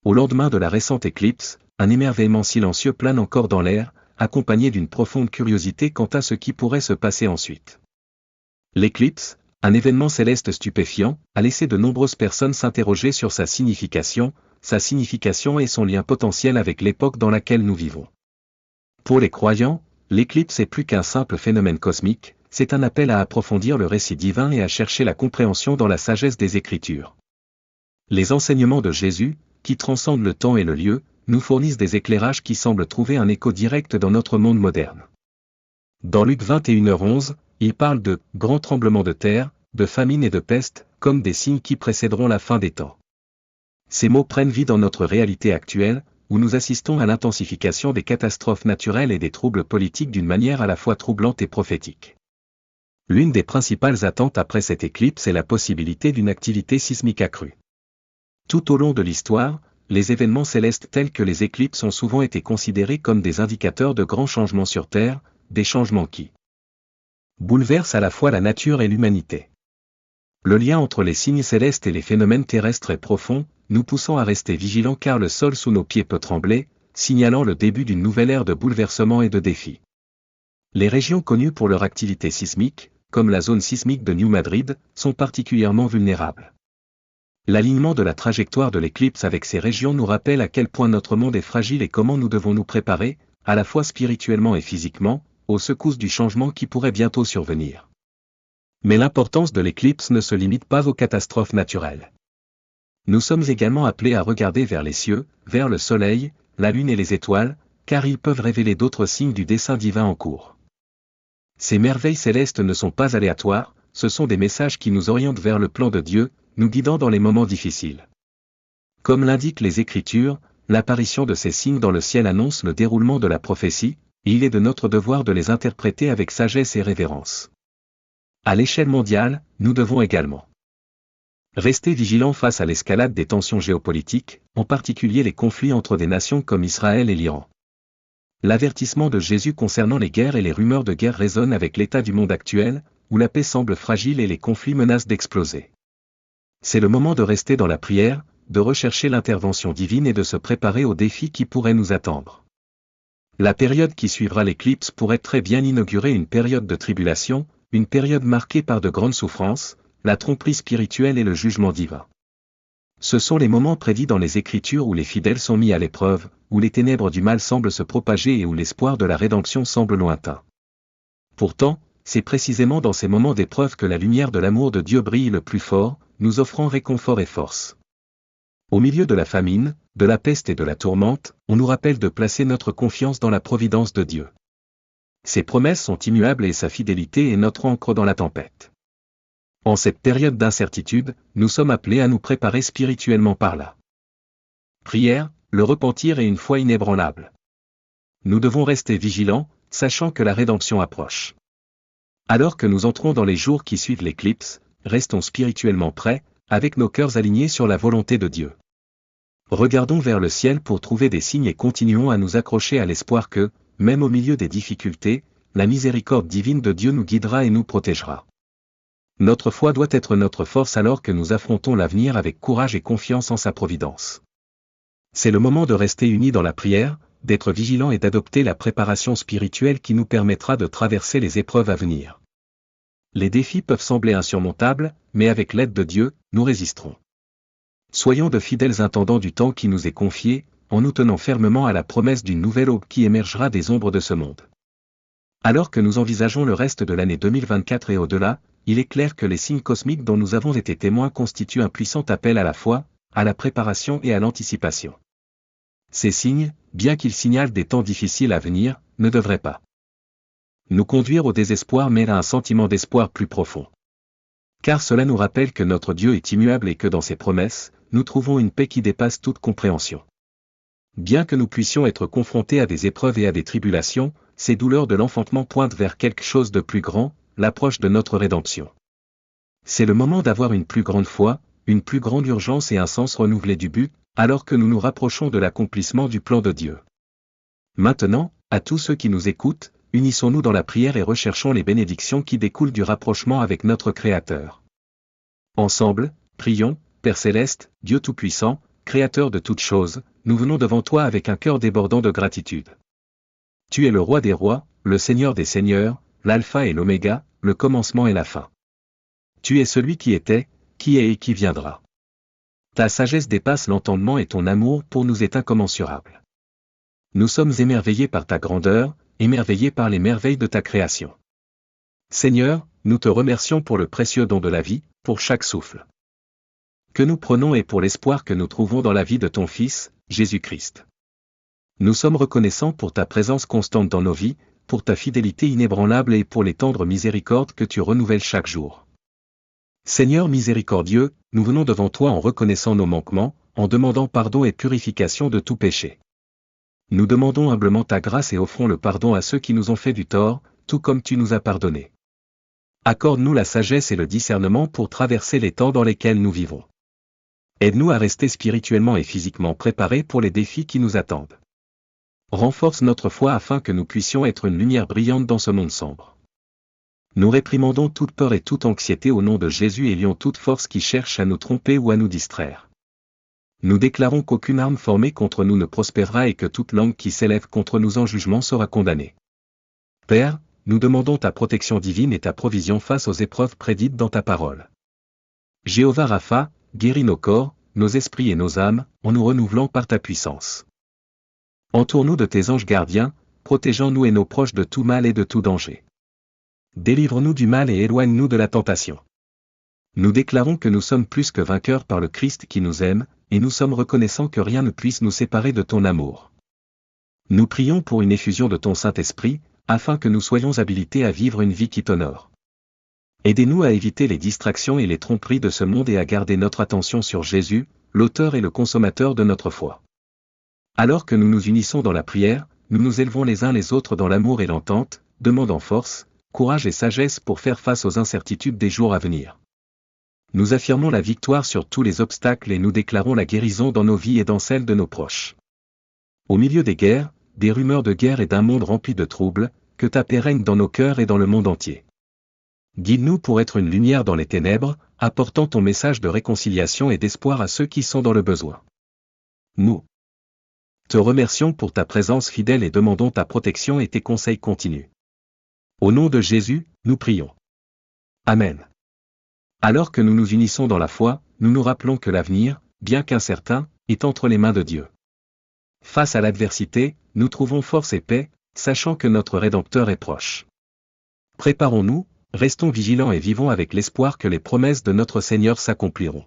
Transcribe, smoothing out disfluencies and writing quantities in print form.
Au lendemain de la récente éclipse, un émerveillement silencieux plane encore dans l'air, accompagné d'une profonde curiosité quant à ce qui pourrait se passer ensuite. L'éclipse, un événement céleste stupéfiant, a laissé de nombreuses personnes s'interroger sur sa signification et son lien potentiel avec l'époque dans laquelle nous vivons. Pour les croyants, l'éclipse est plus qu'un simple phénomène cosmique, c'est un appel à approfondir le récit divin et à chercher la compréhension dans la sagesse des Écritures. Les enseignements de Jésus, qui transcendent le temps et le lieu, nous fournissent des éclairages qui semblent trouver un écho direct dans notre monde moderne. Dans Luc 21h11, il parle de « grands tremblements de terre, de famine et de peste, comme des signes qui précéderont la fin des temps ». Ces mots prennent vie dans notre réalité actuelle, où nous assistons à l'intensification des catastrophes naturelles et des troubles politiques d'une manière à la fois troublante et prophétique. L'une des principales attentes après cette éclipse est la possibilité d'une activité sismique accrue. Tout au long de l'histoire, les événements célestes tels que les éclipses ont souvent été considérés comme des indicateurs de grands changements sur Terre, des changements qui bouleversent à la fois la nature et l'humanité. Le lien entre les signes célestes et les phénomènes terrestres est profond, nous poussant à rester vigilants car le sol sous nos pieds peut trembler, signalant le début d'une nouvelle ère de bouleversements et de défis. Les régions connues pour leur activité sismique, comme la zone sismique de New Madrid, sont particulièrement vulnérables. L'alignement de la trajectoire de l'éclipse avec ces régions nous rappelle à quel point notre monde est fragile et comment nous devons nous préparer, à la fois spirituellement et physiquement, aux secousses du changement qui pourrait bientôt survenir. Mais l'importance de l'éclipse ne se limite pas aux catastrophes naturelles. Nous sommes également appelés à regarder vers les cieux, vers le soleil, la lune et les étoiles, car ils peuvent révéler d'autres signes du dessein divin en cours. Ces merveilles célestes ne sont pas aléatoires, ce sont des messages qui nous orientent vers le plan de Dieu, nous guidant dans les moments difficiles. Comme l'indiquent les Écritures, l'apparition de ces signes dans le ciel annonce le déroulement de la prophétie, et il est de notre devoir de les interpréter avec sagesse et révérence. À l'échelle mondiale, nous devons également rester vigilants face à l'escalade des tensions géopolitiques, en particulier les conflits entre des nations comme Israël et l'Iran. L'avertissement de Jésus concernant les guerres et les rumeurs de guerre résonne avec l'état du monde actuel, où la paix semble fragile et les conflits menacent d'exploser. C'est le moment de rester dans la prière, de rechercher l'intervention divine et de se préparer aux défis qui pourraient nous attendre. La période qui suivra l'éclipse pourrait très bien inaugurer une période de tribulation, une période marquée par de grandes souffrances, la tromperie spirituelle et le jugement divin. Ce sont les moments prédits dans les Écritures où les fidèles sont mis à l'épreuve, où les ténèbres du mal semblent se propager et où l'espoir de la rédemption semble lointain. Pourtant, c'est précisément dans ces moments d'épreuve que la lumière de l'amour de Dieu brille le plus fort, nous offrant réconfort et force. Au milieu de la famine, de la peste et de la tourmente, on nous rappelle de placer notre confiance dans la providence de Dieu. Ses promesses sont immuables et sa fidélité est notre ancre dans la tempête. En cette période d'incertitude, nous sommes appelés à nous préparer spirituellement par la prière, le repentir et une foi inébranlable. Nous devons rester vigilants, sachant que la rédemption approche. Alors que nous entrons dans les jours qui suivent l'éclipse, restons spirituellement prêts, avec nos cœurs alignés sur la volonté de Dieu. Regardons vers le ciel pour trouver des signes et continuons à nous accrocher à l'espoir que, même au milieu des difficultés, la miséricorde divine de Dieu nous guidera et nous protégera. Notre foi doit être notre force alors que nous affrontons l'avenir avec courage et confiance en sa providence. C'est le moment de rester unis dans la prière, d'être vigilants et d'adopter la préparation spirituelle qui nous permettra de traverser les épreuves à venir. Les défis peuvent sembler insurmontables, mais avec l'aide de Dieu, nous résisterons. Soyons de fidèles intendants du temps qui nous est confié, en nous tenant fermement à la promesse d'une nouvelle aube qui émergera des ombres de ce monde. Alors que nous envisageons le reste de l'année 2024 et au-delà, il est clair que les signes cosmiques dont nous avons été témoins constituent un puissant appel à la foi, à la préparation et à l'anticipation. Ces signes, bien qu'ils signalent des temps difficiles à venir, ne devraient pas nous conduire au désespoir mais à un sentiment d'espoir plus profond. Car cela nous rappelle que notre Dieu est immuable et que dans ses promesses, nous trouvons une paix qui dépasse toute compréhension. Bien que nous puissions être confrontés à des épreuves et à des tribulations, ces douleurs de l'enfantement pointent vers quelque chose de plus grand, l'approche de notre rédemption. C'est le moment d'avoir une plus grande foi, une plus grande urgence et un sens renouvelé du but, alors que nous nous rapprochons de l'accomplissement du plan de Dieu. Maintenant, à tous ceux qui nous écoutent, unissons-nous dans la prière et recherchons les bénédictions qui découlent du rapprochement avec notre Créateur. Ensemble, prions, Père Céleste, Dieu Tout-Puissant, Créateur de toutes choses, nous venons devant toi avec un cœur débordant de gratitude. Tu es le roi des rois, le Seigneur des seigneurs, l'alpha et l'oméga, le commencement et la fin. Tu es celui qui était, qui est et qui viendra. Ta sagesse dépasse l'entendement et ton amour pour nous est incommensurable. Nous sommes émerveillés par ta grandeur, émerveillés par les merveilles de ta création. Seigneur, nous te remercions pour le précieux don de la vie, pour chaque souffle que nous prenons et pour l'espoir que nous trouvons dans la vie de ton Fils, Jésus-Christ. Nous sommes reconnaissants pour ta présence constante dans nos vies, pour ta fidélité inébranlable et pour les tendres miséricordes que tu renouvelles chaque jour. Seigneur miséricordieux, nous venons devant toi en reconnaissant nos manquements, en demandant pardon et purification de tout péché. Nous demandons humblement ta grâce et offrons le pardon à ceux qui nous ont fait du tort, tout comme tu nous as pardonné. Accorde-nous la sagesse et le discernement pour traverser les temps dans lesquels nous vivons. Aide-nous à rester spirituellement et physiquement préparés pour les défis qui nous attendent. Renforce notre foi afin que nous puissions être une lumière brillante dans ce monde sombre. Nous réprimandons toute peur et toute anxiété au nom de Jésus et lions toute force qui cherche à nous tromper ou à nous distraire. Nous déclarons qu'aucune arme formée contre nous ne prospérera et que toute langue qui s'élève contre nous en jugement sera condamnée. Père, nous demandons ta protection divine et ta provision face aux épreuves prédites dans ta parole. Jéhovah Rapha, guéris nos corps, nos esprits et nos âmes, en nous renouvelant par ta puissance. Entoure-nous de tes anges gardiens, protégeant-nous et nos proches de tout mal et de tout danger. Délivre-nous du mal et éloigne-nous de la tentation. Nous déclarons que nous sommes plus que vainqueurs par le Christ qui nous aime, et nous sommes reconnaissants que rien ne puisse nous séparer de ton amour. Nous prions pour une effusion de ton Saint-Esprit, afin que nous soyons habilités à vivre une vie qui t'honore. Aidez-nous à éviter les distractions et les tromperies de ce monde et à garder notre attention sur Jésus, l'auteur et le consommateur de notre foi. Alors que nous nous unissons dans la prière, nous nous élevons les uns les autres dans l'amour et l'entente, demandant force, courage et sagesse pour faire face aux incertitudes des jours à venir. Nous affirmons la victoire sur tous les obstacles et nous déclarons la guérison dans nos vies et dans celles de nos proches. Au milieu des guerres, des rumeurs de guerre et d'un monde rempli de troubles, que ta paix règne dans nos cœurs et dans le monde entier. Guide-nous pour être une lumière dans les ténèbres, apportant ton message de réconciliation et d'espoir à ceux qui sont dans le besoin. Nous te remercions pour ta présence fidèle et demandons ta protection et tes conseils continus. Au nom de Jésus, nous prions. Amen. Alors que nous nous unissons dans la foi, nous nous rappelons que l'avenir, bien qu'incertain, est entre les mains de Dieu. Face à l'adversité, nous trouvons force et paix, sachant que notre Rédempteur est proche. Préparons-nous, restons vigilants et vivons avec l'espoir que les promesses de notre Seigneur s'accompliront.